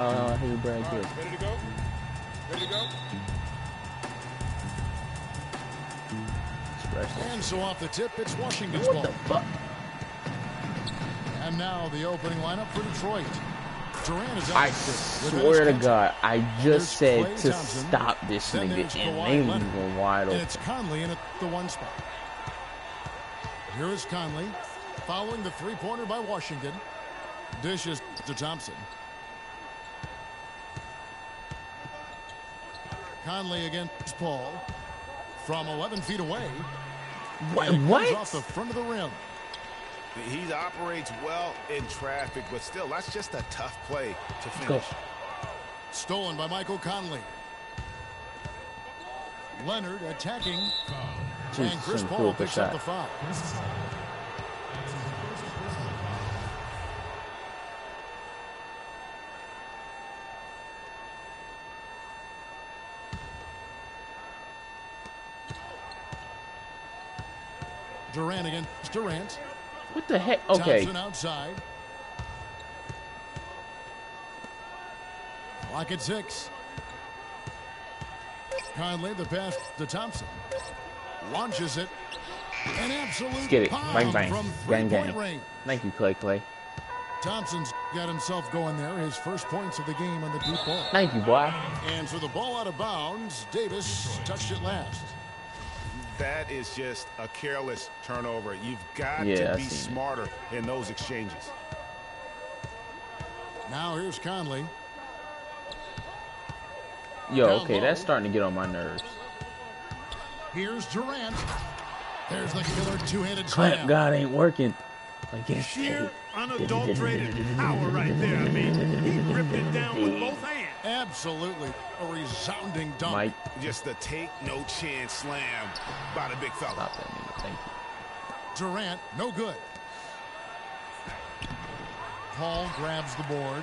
His brand good. Ready to go? Ready to go? And so off the tip, it's Washington's What ball. the fuck? And now the opening lineup for Detroit. Durant is out. I swear to God, I just said to stop this nigga, and they leave wide open. And it's Conley in at the one spot. Here is Conley, following the three-pointer by Washington. Dishes to Thompson. Conley against Paul from 11 feet away. What? Off the front of the rim. He operates well in traffic, but still, that's just a tough play to finish. Go. Stolen by Michael Conley. Leonard attacking. Jesus, And Chris some Paul cool picks shot. up the foul. Durant against Durant. What the heck? Okay. Thompson outside. Clock at 6. Conley, the pass to Thompson. Launches it. An absolute Let's get it. Bang, bang. from Gang, gang. three-point range. Thank you, Clay. Thompson's got himself going there. His first points of the game on the deep ball. Thank you, boy. And so the ball out of bounds. Davis touched it last. That is just a careless turnover. You've got Yeah, to be smarter in those exchanges. Now here's Conley. Yo, Down okay, low. that's starting to get on my nerves. Here's Durant. There's the killer two-handed Clamp slam. God ain't working. Against Sheer, unadulterated power right there. I mean, he ripped it down with both hands. Absolutely. A resounding dunk. Mike, Just the take no chance slam by the big fella. stop that nigga. Thank you. Durant, no good. Paul grabs the board.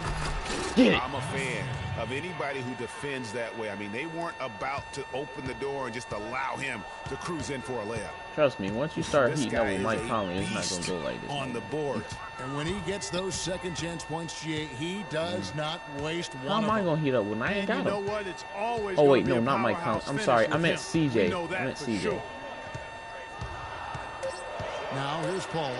Get it. I'm a fan of anybody who defends that way. I mean, they weren't about to open the door and just allow him to cruise in for a layup. Trust me, once you start This heating up guy with is Mike a Conley, it's not beast gonna go like this. on the board. And when he gets those second chance points, G8, he does not waste How one am of I them. gonna heat up when I ain't And got you know him? what? It's always Oh wait, gonna no, be a not Mike Conley. powerhouse I'm finish sorry, with I meant him. CJ. We know that I meant for CJ. sure. Now here's Paul.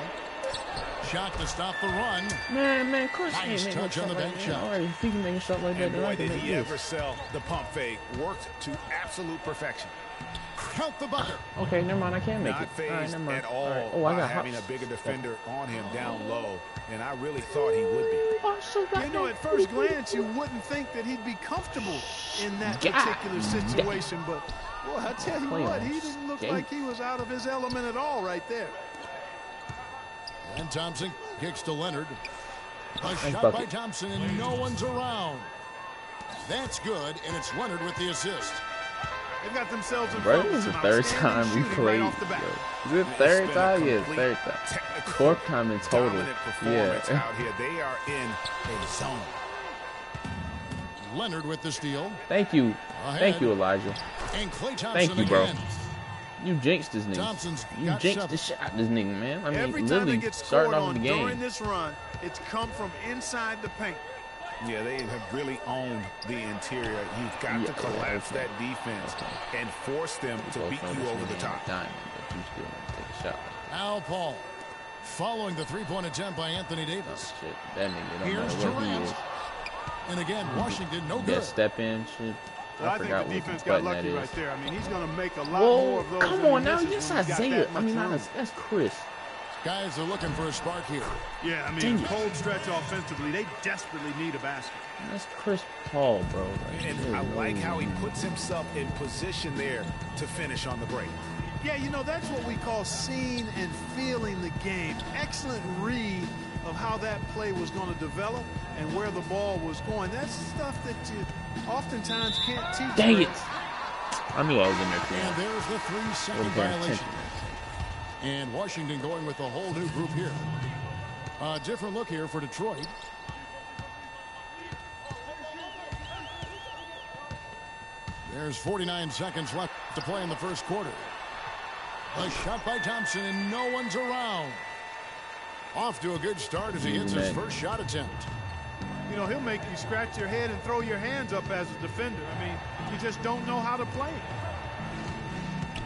Shot to stop the run. Man, of course he Nice ain't making a touch shot on the like bank that. shot. All right, if he can make a shot like that, And then I boy, can did make he this. ever sell the pump fake. Worked to absolute perfection. Count the bucket. Okay, never mind. I can make Not it. All right, phased never mind. at all right. Oh, I by got having hops. a bigger defender on him down low. And I really thought he would be. Oh, so You know, at first glance, you wouldn't think that he'd be comfortable in that God particular situation. But, boy, I tell you what, he Playoffs. didn't look Gate. like he was out of his element at all right there. And Thompson kicks to Leonard. A Nice shot by bucket. Thompson, and no one's around. That's good, and it's Leonard with the assist. They've got themselves in Bro, front this is with the some third outstanding time we shooting played. right off the bat. Is it It's third been a time? Yeah, complete third time. technical, Fourth time in total. dominant performance Yeah. out here. They are in a zone. Leonard with the steal. Thank you. Thank you, Elijah. And Klay Thompson Thank you, bro. again. You jinxed this nigga. Thompson's You got jinxed 7. the shot, this nigga, man. I mean, Every time literally they get starting scored off on the during game. this run, it's come from inside the paint. Yeah, they have really owned the interior. You've got to collapse that defense and force them to beat you over the top. Diamond, but you still want to take a shot. Al Paul following the three-point attempt by Anthony Davis. Shit, that nigga don't Here's matter what he Durant. is. And again, Washington, no That good. step in shit. Well, I forgot think the what defense button got that lucky is. right there. I mean, he's going to make a lot more Whoa, of those. come than he on now. misses Yes, when he's got Isaiah. that I much mean, room. that's Chris. Guys are looking for a spark here. Yeah, I mean, Dang a it. cold stretch offensively. They desperately need a basket. That's Chris Paul, bro. Like, And I like how he puts himself in position there to finish on the break. Yeah, you know, that's what we call seeing and feeling the game. Excellent read of how that play was going to develop and where the ball was going. That's stuff that you oftentimes can't teach. Dang it. I knew I was in there too. And there's the 3-second Wasn't paying violation. attention. And Washington going with a whole new group here. A different look here for Detroit. There's 49 seconds left to play in the first quarter. A shot by Thompson, and no one's around. Off to a good start as he hits his first shot attempt. You you know, he'll make you scratch your head and throw your hands up as a defender. I mean, you just don't know how to play it.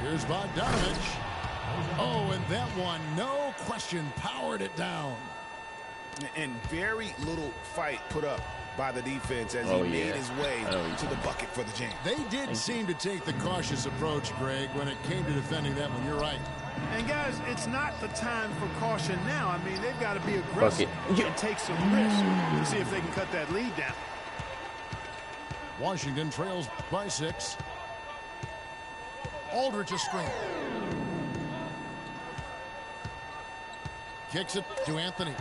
Here's Bogdanovich. Oh, and that one, no question, powered it down. And very little fight put up by the defense as he made his way to the bucket for the jam. They did seem to take the cautious approach, Greg, when it came to defending that one. You're right. And, guys, it's not the time for caution now. I mean, they've got to be aggressive and take some risks to see if they can cut that lead down. Washington trails by 6. Aldridge a screen. Kicks it to Anthony.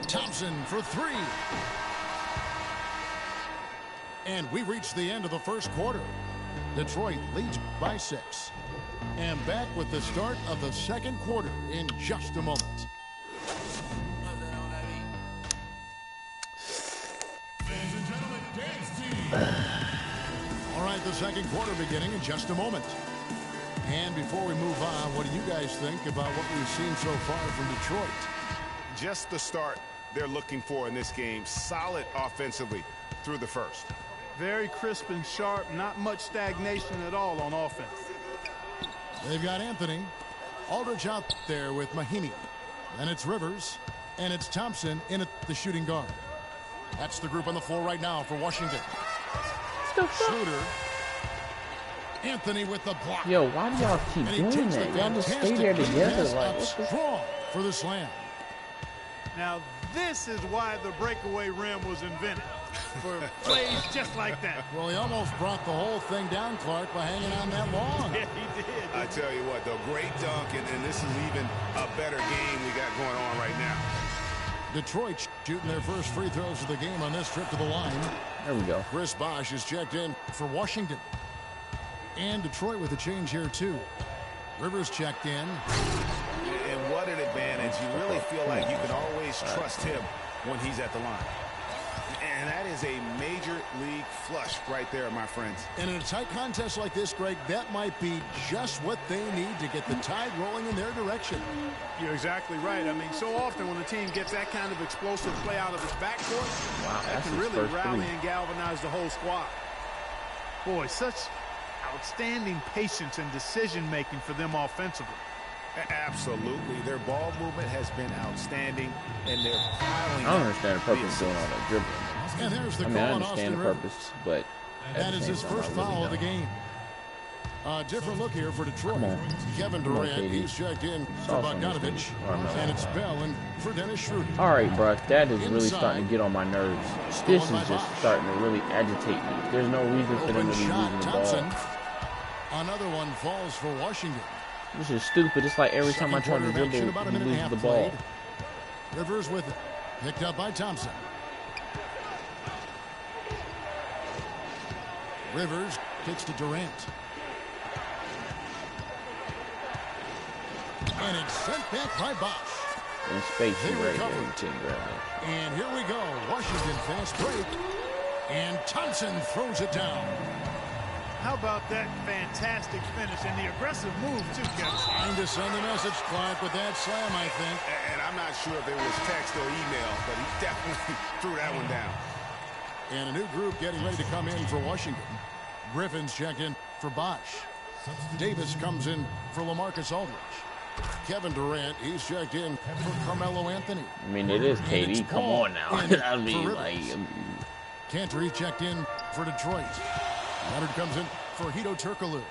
Thompson for 3. And we reach the end of the first quarter. Detroit leads by 6. And back with the start of the second quarter in just a moment. Ladies and gentlemen, dance team. All right, the second quarter beginning in just a moment. And before we move on, what do you guys think about what we've seen so far from Detroit? Just the start they're looking for in this game. Solid offensively through the first. Very crisp and sharp, not much stagnation at all on offense. They've got Anthony. Aldridge out there with Mahimi. And it's Rivers. And it's Thompson in at the shooting guard. That's the group on the floor right now for Washington. Schroeder. Anthony with the block. Yo, why do y'all keep doing that? Y'all just stay there together. Like, strong for the slam. Now, this is why the breakaway rim was invented. For plays just like that. Well, he almost brought the whole thing down, Clark, by hanging on that long. Yeah, he did. I tell you what, though, great dunk, and this is even a better game we got going on right now. Detroit shooting their first free throws of the game on this trip to the line. There we go. Chris Bosh is checked in for Washington. And Detroit with a change here, too. Rivers checked in. And what an advantage. You really feel like you can always trust him when he's at the line. And that is a major league flush right there, my friends. And in a tight contest like this, Greg, that might be just what they need to get the tide rolling in their direction. You're exactly right. I mean, so often when a team gets that kind of explosive play out of its backcourt, that can really rally and galvanize the whole squad. Boy, such outstanding patience and decision-making for them offensively. Absolutely. Their ball movement has been outstanding, and they're piling. I don't understand the purpose of doing all that dribbling. And there's the I mean, I understand the purpose, but that is his first foul of the game. A different look here for Detroit. Kevin Durant, he's checked in for Bogdanovich, and it's Bell and for Dennis Schroeder. All right, bro, that is really starting to get on my nerves. This is just starting to really agitate me. There's no reason for them to be losing the ball. Another one falls for Washington. This is stupid. It's like every time I try to dribble, you lose the ball. Rivers with it. Picked up by Thompson. Rivers kicks to Durant. And it's sent back by Bosh. In space, you're right there. You can't grab it. And here we go. Washington fast break. And Thompson throws it down. How about that fantastic finish and the aggressive move, too, Kevin? Trying to send a message, Clark, with that slam, I think. And I'm not sure if it was text or email, but he definitely threw that one down. And a new group getting ready to come in for Washington. Griffin's checked in for Bosh. Davis comes in for LaMarcus Aldridge. Kevin Durant, he's checked in for Carmelo Anthony. I mean, it is KD. Come on now. I mean, like... Cantor, he's checked in for Detroit. Leonard comes in for Hito Turkoglu.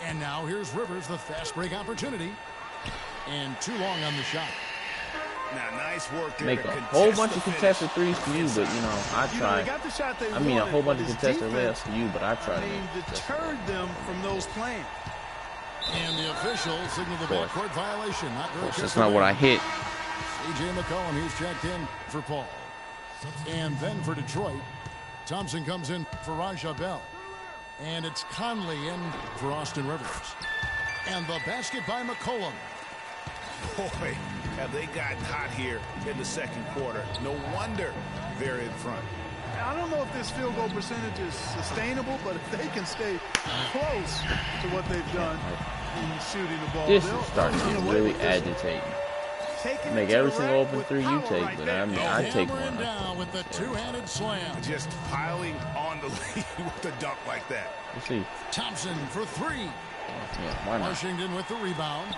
And now here's Rivers, the fast break opportunity. And too long on the shot. Now, nice work there. Make a whole bunch of contested threes for you, but, you know, I tried. I mean, a whole bunch of contested layups for you, but I tried. I mean, deterred them from those plans. And the official signaled the backcourt violation. Not very That's not what I hit. C.J. McCollum, he's checked in for Paul. And then for Detroit, Thompson comes in for Raja Bell. And it's Conley in for Austin Rivers. And the basket by McCollum. Boy, have they gotten hot here in the second quarter. No wonder they're in front. I don't know if this field goal percentage is sustainable, but if they can stay close to what they've done in shooting the ball, this is starting to get really agitating. Taking Make it to every the single rack open with three you power take, right but there. I mean, I'd take Hammering one. down with the two-handed slam. Just piling on the lead with a dunk like that. Let's see. Thompson for three. Yeah, why not? Washington with the rebound.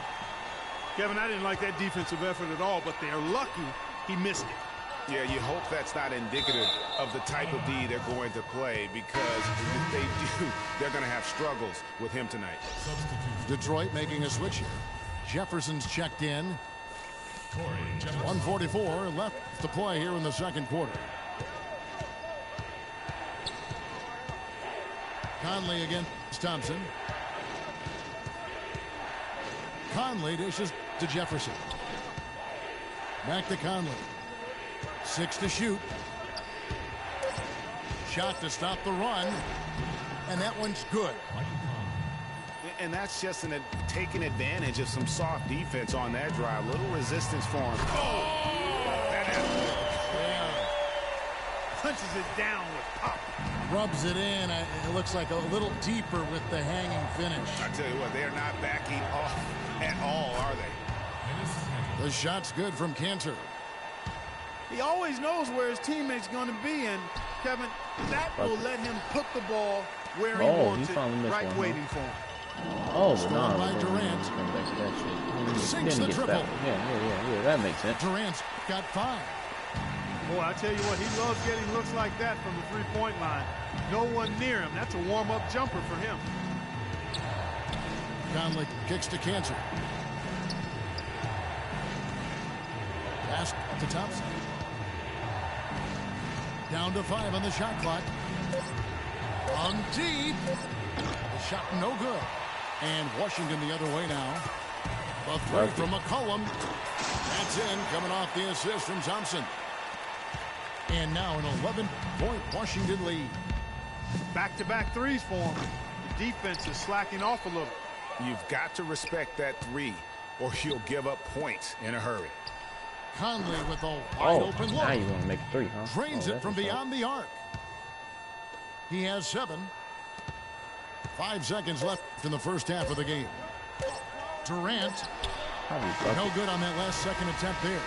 Kevin, I didn't like that defensive effort at all, but they're lucky he missed it. Yeah, you hope that's not indicative of the type of D they're going to play, because if they do, they're going to have struggles with him tonight. Detroit making a switch here. Jefferson's checked in. 1:44 left to play here in the second quarter. Conley against Thompson. Conley dishes to Jefferson. Back to Conley. 6 to shoot. Shot to stop the run. And that one's good. And that's just taking advantage of some soft defense on that drive. Little resistance for him. Oh! That Punches it down with pop. Rubs it in. It looks like a little deeper with the hanging finish. I tell you what, they're not backing off at all, are they? The shot's good from Cantor. He always knows where his teammate's going to be, and Kevin, that will let him put the ball where he wants it, right waiting for him. Oh, Scored no. by Durant. Sinks the triple. Yeah, that makes sense. Durant's got 5. Boy, I tell you what, he loves getting looks like that from the three-point line. No one near him. That's a warm-up jumper for him. Conley kicks to Cantor. Pass to Thompson. Down to 5 on the shot clock. On deep. The shot no good. And Washington the other way now. A three from McCollum. That's in, coming off the assist from Thompson. And now an 11-point Washington lead. Back-to-back threes for him. The defense is slacking off a little. You've got to respect that three, or you'll give up points in a hurry. Conley with a wide open look. Now you want to make a three, huh? Drains it from beyond the arc. He has 7. 5 seconds left in the first half of the game. Durant, no good on that last second attempt there.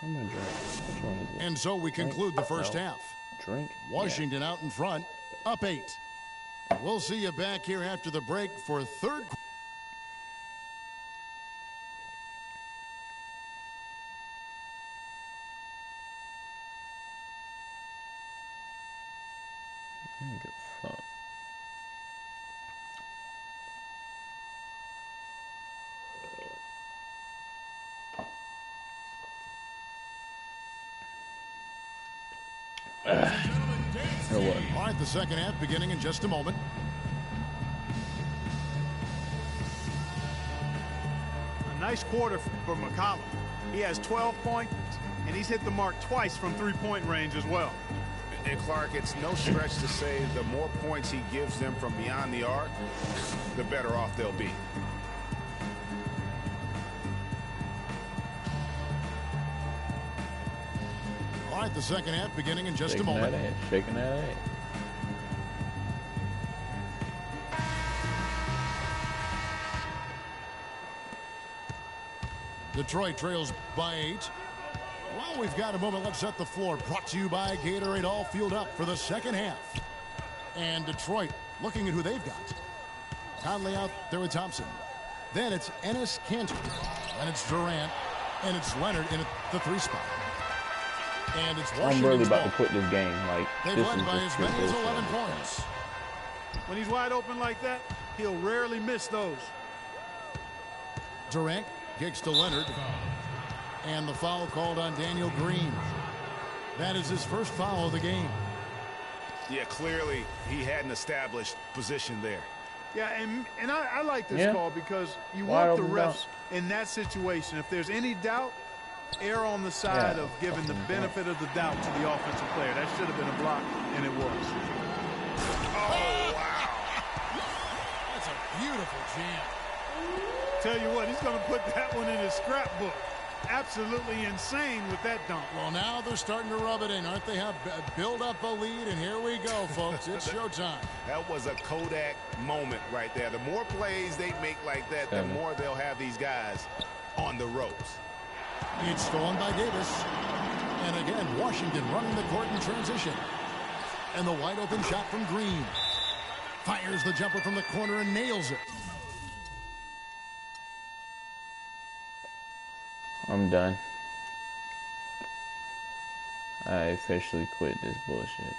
I'm gonna drink. Which one is it? And so we conclude the first half. Drink. Washington out in front, up 8. We'll see you back here after the break for third quarter. All right, the second half beginning in just a moment. A nice quarter for McCollum. He has 12 points, and he's hit the mark twice from three-point range as well. And Clark, it's no stretch to say the more points he gives them from beyond the arc, the better off they'll be. All right, the second half beginning in just a moment. Shaking that ass. Detroit trails by 8. Well, we've got a moment. Let's set the floor. Brought to you by Gatorade, all fueled up for the second half. And Detroit looking at who they've got. Conley out there with Thompson. Then it's Enes Kanter. And it's Durant. And it's Leonard in the 3 spot. And it's Washington's I'm really about ball. to quit this game. Like, They've this led is by just as many as ridiculous. 11 points. When he's wide open like that, he'll rarely miss those. Durant kicks to Leonard. And the foul called on Daniel Green. That is his first foul of the game. Yeah, clearly he had an established position there. Yeah, and I like this call because you Wide want the open refs in that situation. If there's any doubt, err on the side of giving the benefit of the doubt to the offensive player. That should have been a block, and it was. Oh, wow. That's a beautiful jam. Tell you what, he's going to put that one in his scrapbook. absolutely insane with that dunk. Well, now they're starting to rub it in, aren't they? Have build up a lead, and here we go, folks. It's showtime. That was a Kodak moment right there. The more plays they make like that, the more they'll have these guys on the ropes. It's stolen by Davis. And again, Washington running the court in transition. And the wide open shot from Green. Fires the jumper from the corner and nails it. I'm done. I officially quit this bullshit.